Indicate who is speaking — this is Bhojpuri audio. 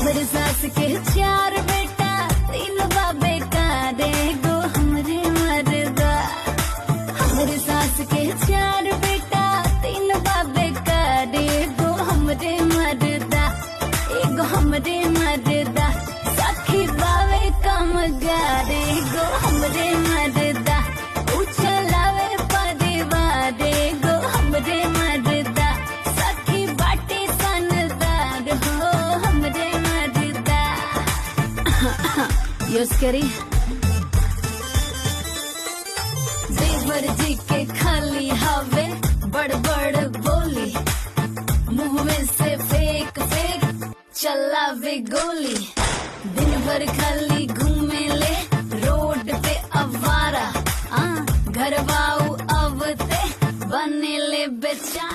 Speaker 1: हमरे सास के 4 बेटा 3 बाबे का देगो हमरे मर्दा। हमरे सास के 4 बेटा 3 बाबे का देगो हमरे मर्दा। एगो हमरे मर्दा सखी बावे कम गारेगो हमरे मर्दा। उछलावे परिवार एगो हमरे मर्दा। सखी बाटे सनदार हो हमरे मर्दा। योस्करी देवर जी के खाली हवे बड़ बड़ बोली। मुंह में से फेंक फेंक चलावे गोली। दिन भर खाली घूमे ले रोड पे अवारा। घरवाऊ अवते बने ले बेचारा।